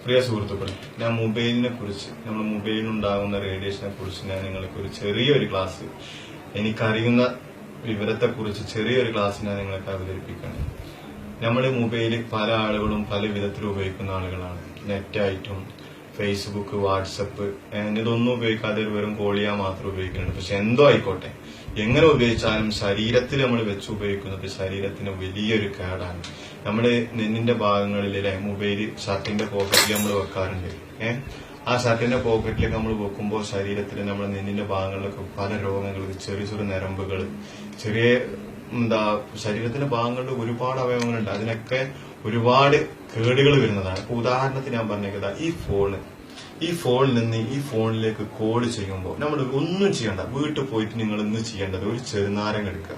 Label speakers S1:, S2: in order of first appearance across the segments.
S1: പ്രിയ സുഹൃത്തുക്കളെ, ഞാൻ മൊബൈലിനെ കുറിച്ച്, നമ്മുടെ മൊബൈലിനുണ്ടാകുന്ന റേഡിയേഷനെ കുറിച്ച് ഞാൻ നിങ്ങൾക്ക് ഒരു ചെറിയൊരു ക്ലാസ്, എനിക്കറിയുന്ന വിവരത്തെ കുറിച്ച് ചെറിയൊരു ക്ലാസ് ഞാൻ നിങ്ങൾക്ക് അവതരിപ്പിക്കണം. നമ്മുടെ മൊബൈല് പല ആളുകളും പല വിധത്തിൽ ഉപയോഗിക്കുന്ന ആളുകളാണ്. നെറ്റായിട്ടും ഫേസ്ബുക്ക്, വാട്സപ്പ്, ഇതൊന്നും ഉപയോഗിക്കാതെ വെറും കോൾ ചെയ്യാൻ മാത്രം ഉപയോഗിക്കുന്നുണ്ട്. പക്ഷെ എന്തോ ആയിക്കോട്ടെ, എങ്ങനെ ഉപയോഗിച്ചാലും ശരീരത്തിൽ നമ്മൾ വെച്ച് ഉപയോഗിക്കുന്നത് ശരീരത്തിന് വലിയൊരു കേടാണ്. നമ്മുടെ നെന്നിന്റെ ഭാഗങ്ങളിലെ മൊബൈല് ഷർട്ടിന്റെ പോക്കറ്റിൽ നമ്മൾ വെക്കാറുണ്ട്. ആ ഷർട്ടിന്റെ പോക്കറ്റിലേക്ക് നമ്മൾ വെക്കുമ്പോൾ ശരീരത്തിൽ നമ്മുടെ നെന്നിന്റെ ഭാഗങ്ങളിലൊക്കെ പല രോഗങ്ങൾ, ചെറിയ ചെറിയ ഞരമ്പുകൾ, ചെറിയ ശരീരത്തിന്റെ ഭാഗങ്ങളിൽ ഒരുപാട് അവയവങ്ങളുണ്ട്. അതിനൊക്കെ ഒരുപാട് കേടുകൾ വരുന്നതാണ്. ഇപ്പൊ ഉദാഹരണത്തിന് ഞാൻ പറഞ്ഞേക്കുന്നത്, ഈ ഫോണിൽ നിന്ന് ഈ ഫോണിലേക്ക് കോൾ ചെയ്യുമ്പോൾ നമ്മൾ ഒന്നും ചെയ്യണ്ട. വീട്ടിൽ പോയിട്ട് നിങ്ങൾ ഇന്ന് ചെയ്യേണ്ടത് ഒരു ചെറുനാരങ്ങ എടുക്കുക.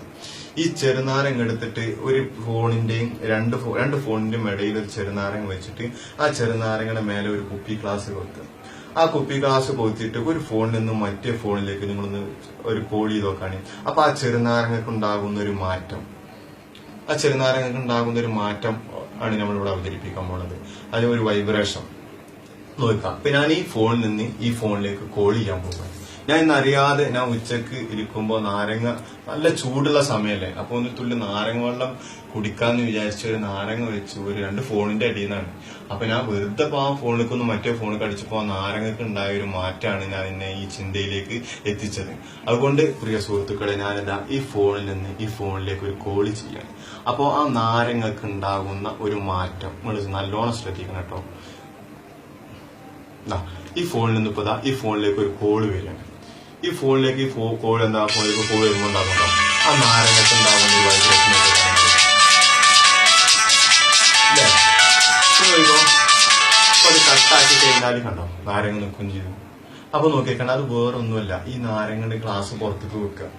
S1: ഈ ചെറുനാരങ്ങ എടുത്തിട്ട് ഒരു ഫോണിന്റെയും രണ്ട് ഫോണിന്റെയും ഇടയിൽ ഒരു ചെറുനാരങ്ങ വെച്ചിട്ട് ആ ചെറുനാരങ്ങയുടെ മേലെ ഒരു കുപ്പി ഗ്ലാസ് വെക്കുക. ആ കുപ്പി ഗ്ലാസ് കൊത്തിയിട്ട് ഒരു ഫോണിൽ നിന്നും മറ്റേ ഫോണിലേക്ക് നിങ്ങളൊന്ന് ഒരു കോൾ ചെയ്ത് നോക്കുകയാണ്. അപ്പൊ ആ ചെറുനാരങ്ങക്ക് ഉണ്ടാകുന്ന ഒരു മാറ്റം, ആണ് നമ്മളിവിടെ അവതരിപ്പിക്കാൻ പോണത്. അതിന് ഒരു വൈബ്രേഷൻ നോക്കാം. അപ്പൊ ഞാൻ ഈ ഫോണിൽ നിന്ന് ഈ ഫോണിലേക്ക് കോൾ ചെയ്യാൻ പോകുന്നത്. ഞാൻ ഇന്നറിയാതെ ഞാൻ ഉച്ചക്ക് ഇരിക്കുമ്പോ നാരങ്ങ, നല്ല ചൂടുള്ള സമയമല്ലേ, അപ്പൊ ഒന്ന് തുള്ളി നാരങ്ങ വെള്ളം കുടിക്കാന്ന് വിചാരിച്ച ഒരു നാരങ്ങ വെച്ച് ഒരു 2 ഫോണിന്റെ അടിയിൽ നിന്നാണ്. അപ്പൊ ഞാൻ വെറുതെ ആ ഫോണിലേക്കൊന്ന് മറ്റേ ഫോണിൽ കടിച്ചപ്പോ നാരങ്ങക്ക് ഉണ്ടായ ഒരു മാറ്റമാണ് ഞാൻ എന്നെ ഈ ചിന്തയിലേക്ക് എത്തിച്ചത്. അതുകൊണ്ട് പ്രിയ സുഹൃത്തുക്കളെ, ഞാനെന്താ ഈ ഫോണിൽ നിന്ന് ഈ ഫോണിലേക്ക് ഒരു കോള് ചെയ്യാണ്. അപ്പോ ആ നാരങ്ങക്ക് ഉണ്ടാകുന്ന ഒരു മാറ്റം നിങ്ങൾ നല്ലോണം ശ്രദ്ധിക്കണം കേട്ടോ. ഈ ഫോണിൽ നിന്ന് ഇപ്പൊ ഈ ഫോണിലേക്ക് ഒരു കോള് വരികയാണ്. ഈ ഫോണിലേക്ക് കോൾ വരുമ്പോൾ ഉണ്ടാകുന്നുണ്ടോ ആ നാരങ്ങക്ക് ഉണ്ടാകുന്ന ഒരു വൈബ്രേഷൻ അത് കട്ടാക്കി കഴിഞ്ഞാലും കണ്ടോ നാരങ്ങ നിൽക്കുകയും ചെയ്തു. അപ്പൊ നോക്കിയേക്കണ്ട, അത് വേറൊന്നുമല്ല, ഈ നാരങ്ങയുടെ ഗ്ലാസ് പുറത്തേക്ക് വെക്കുക.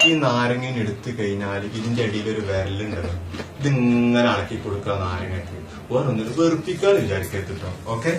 S1: ഈ നാരങ്ങ എടുത്തു കഴിഞ്ഞാൽ ഇതിന്റെ അടിയിൽ ഒരു വിരലുണ്ടല്ലോ, ഇതിങ്ങനെ അടക്കി കൊടുക്കുക നാരങ്ങക്ക്. വേറൊന്നും വെറുപ്പിക്കാൻ വിചാരിക്കരുത് കേട്ടോ. ഓക്കെ.